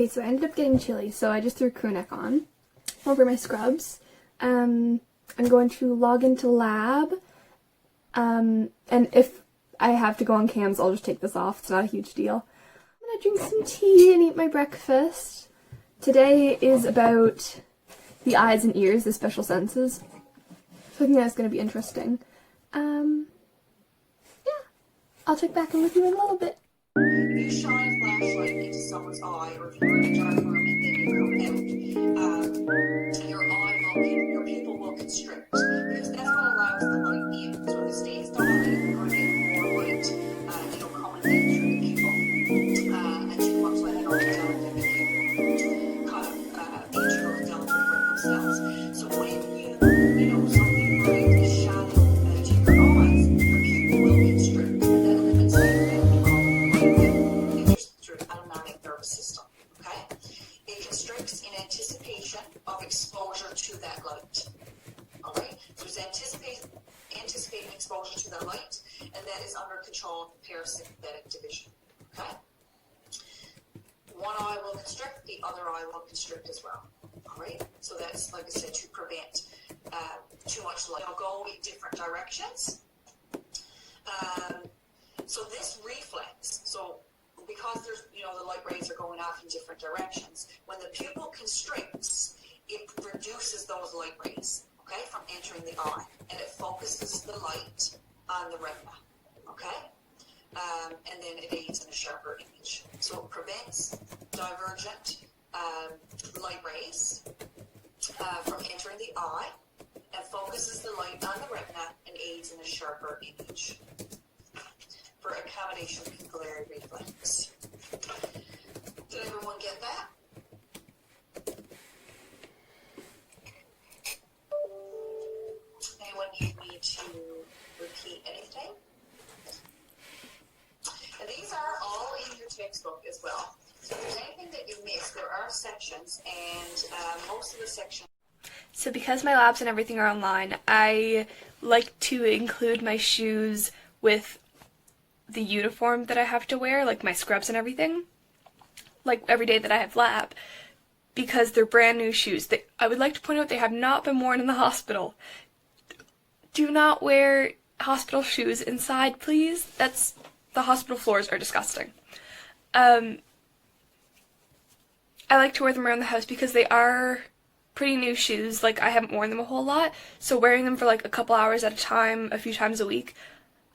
Okay, so I ended up getting chilly, so I just threw a crew neck on over my scrubs. I'm going to log into lab, and if I have to go on cams, I'll just take this off. It's not a huge deal. I'm gonna drink some tea and eat my breakfast. Today is about the eyes and ears, the special senses. So I think that's gonna be interesting. Yeah, I'll check back in with you in a little bit. If you shine a flashlight into someone's eye, or if you're in a dark room and then you come out, your pupil will constrict, because that's what allows the light in. So if it stays dilated, you're going to get more light, coming in through the pupil, and too much light all delicate, became kind of feature of delicate retinal cells. So when something bright is shining to your eyes, your pupil will constrict, and that limits the autonomic nervous system. Okay, it constricts in anticipation of exposure to that light. All right, so it's anticipating exposure to that light, and that is under control of parasympathetic division. Okay, one eye will constrict, the other eye will constrict as well. All right, so that's, like I said, to prevent too much light. They'll go in different directions. So this reflex, because there's, the light rays are going off in different directions, when the pupil constricts, it reduces those light rays, okay, from entering the eye, and it focuses the light on the retina, okay, and then it aids in a sharper image. So it prevents divergent light rays from entering the eye, and focuses the light on the retina and aids in a sharper image for accommodation pupillary reflex. Did everyone get that? Anyone need me to repeat anything? And these are all in your textbook as well. So if there's anything that you missed, there are sections, and most of the sections. So because my labs and everything are online, I like to include my shoes with the uniform that I have to wear, like my scrubs and everything, like every day that I have lab, because they're brand new shoes. I would like to point out they have not been worn in the hospital. Do not wear hospital shoes inside, please. The hospital floors are disgusting. I like to wear them around the house because they are pretty new shoes. Like, I haven't worn them a whole lot, so wearing them for like a couple hours at a time, a few times a week,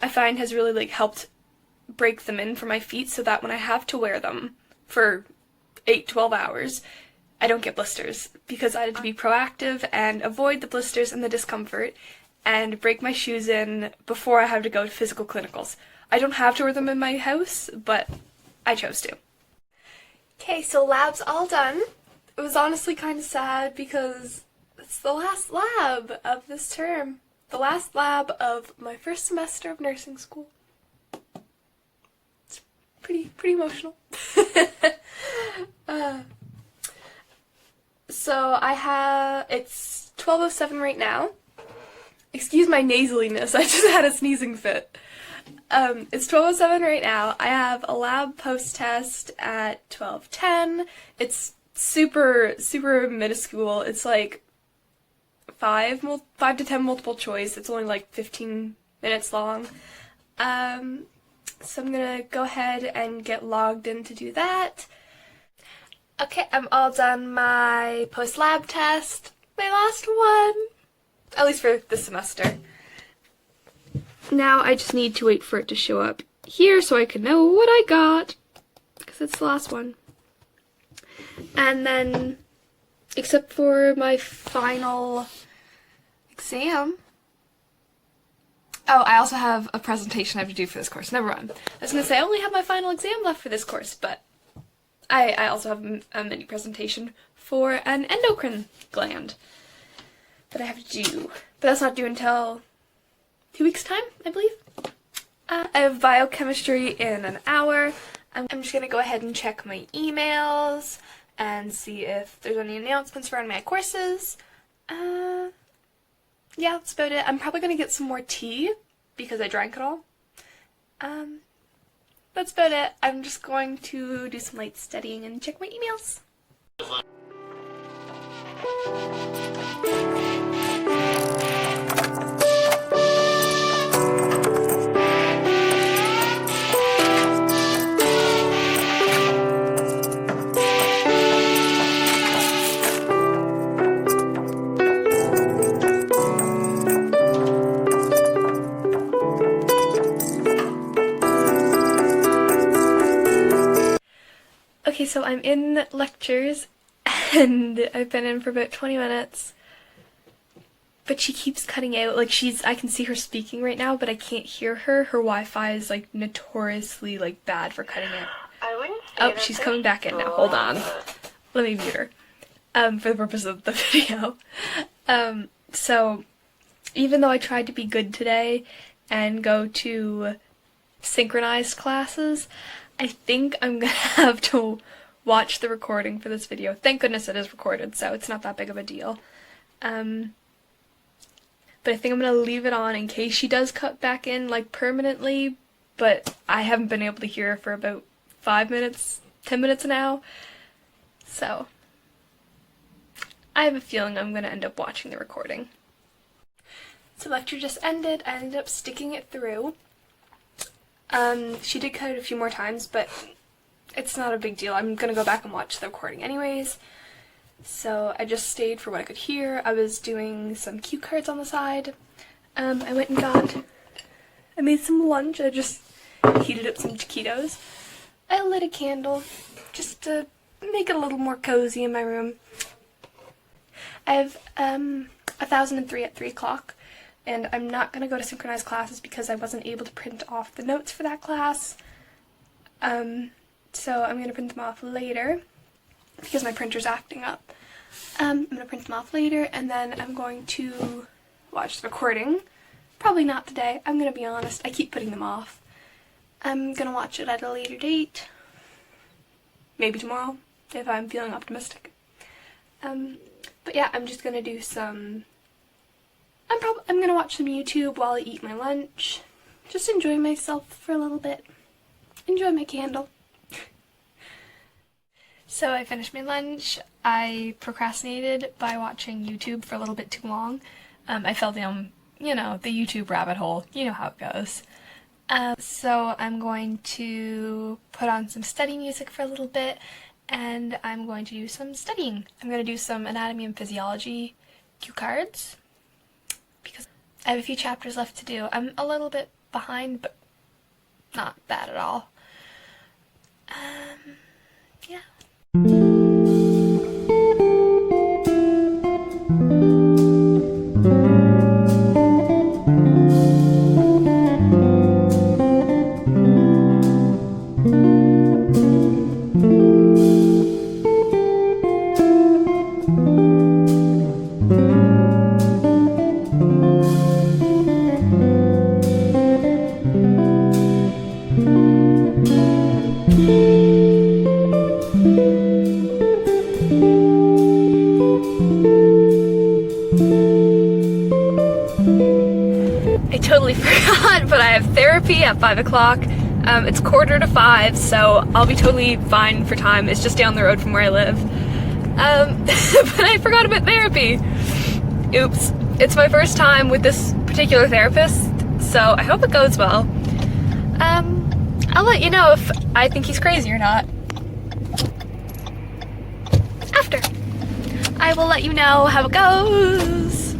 I find has really helped break them in for my feet, so that when I have to wear them for 8-12 hours, I don't get blisters, because I had to be proactive and avoid the blisters and the discomfort and break my shoes in before I have to go to physical clinicals. I don't have to wear them in my house, but I chose to. Okay, so lab's all done. It was honestly kind of sad because it's the last lab of this term. The last lab of my first semester of nursing school. It's pretty emotional. So it's 12:07 right now. Excuse my nasaliness, I just had a sneezing fit. It's 12:07 right now. I have a lab post-test at 12:10. It's super minuscule. It's like 5 to 10 multiple choice. It's only like 15 minutes long. So I'm gonna go ahead and get logged in to do that. Okay, I'm all done my post-lab test. My last one. At least for this semester. Now I just need to wait for it to show up here so I can know what I got, because it's the last one. And then, except for my final exam. Oh, I also have a presentation I have to do for this course. Never mind. I was going to say I only have my final exam left for this course, but I also have a mini presentation for an endocrine gland that I have to do. But that's not due until 2 weeks' time, I believe. I have biochemistry in an hour. I'm just going to go ahead and check my emails and see if there's any announcements for any of my courses. Yeah, that's about it. I'm probably going to get some more tea because I drank it all. that's about it. I'm just going to do some light studying and check my emails. Okay, so I'm in lectures, and I've been in for about 20 minutes, but she keeps cutting out. Like, I can see her speaking right now, but I can't hear her. Her Wi-Fi is, like, notoriously, like, bad for cutting out. Oh, she's coming back in now. Hold on. Let me mute her, for the purpose of the video. So, even though I tried to be good today and go to synchronized classes, I think I'm gonna have to watch the recording for this video. Thank goodness it is recorded, so it's not that big of a deal. But I think I'm gonna leave it on in case she does cut back in, like, permanently, but I haven't been able to hear her for about 5 minutes, 10 minutes now, so I have a feeling I'm gonna end up watching the recording. So lecture just ended. I ended up sticking it through. She did cut it a few more times, but it's not a big deal. I'm gonna go back and watch the recording anyways. So I just stayed for what I could hear. I was doing some cue cards on the side. I went and I made some lunch. I just heated up some taquitos. I lit a candle just to make it a little more cozy in my room. I have 1003 at 3 o'clock. And I'm not going to go to synchronized classes because I wasn't able to print off the notes for that class. So I'm going to print them off later because my printer's acting up. I'm going to print them off later, and then I'm going to watch the recording. Probably not today, I'm going to be honest. I keep putting them off. I'm going to watch it at a later date. Maybe tomorrow, if I'm feeling optimistic. But yeah, I'm just going to do some... I'm gonna watch some YouTube while I eat my lunch. Just enjoy myself for a little bit. Enjoy my candle. So I finished my lunch. I procrastinated by watching YouTube for a little bit too long. I fell down, the YouTube rabbit hole. You know how it goes. So I'm going to put on some study music for a little bit, and I'm going to do some studying. I'm going to do some anatomy and physiology cue cards, because I have a few chapters left to do. I'm a little bit behind, but not bad at all. Yeah. I totally forgot, but I have therapy at 5 o'clock. It's 4:45, so I'll be totally fine for time. It's just down the road from where I live. But I forgot about therapy. Oops. It's my first time with this particular therapist, so I hope it goes well. I'll let you know if I think he's crazy or not. After. I will let you know how it goes.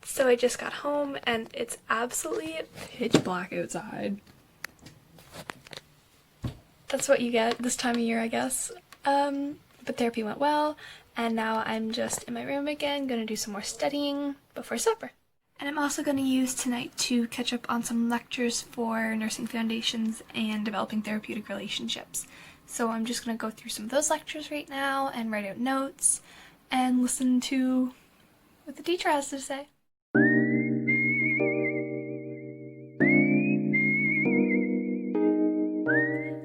So I just got home and it's absolutely pitch black outside. That's what you get this time of year, I guess. But therapy went well, and now I'm just in my room again, gonna do some more studying before supper. And I'm also gonna use tonight to catch up on some lectures for nursing foundations and developing therapeutic relationships. So I'm just gonna go through some of those lectures right now and write out notes and listen to what the teacher has to say.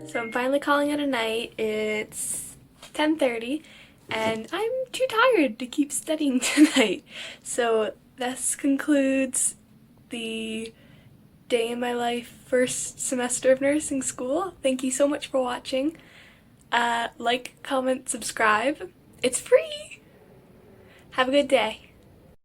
So I'm finally calling it a night. It's 10:30. and I'm too tired to keep studying tonight. So this concludes the day in my life first semester of nursing school. Thank you so much for watching. Like, comment, subscribe. It's free! Have a good day.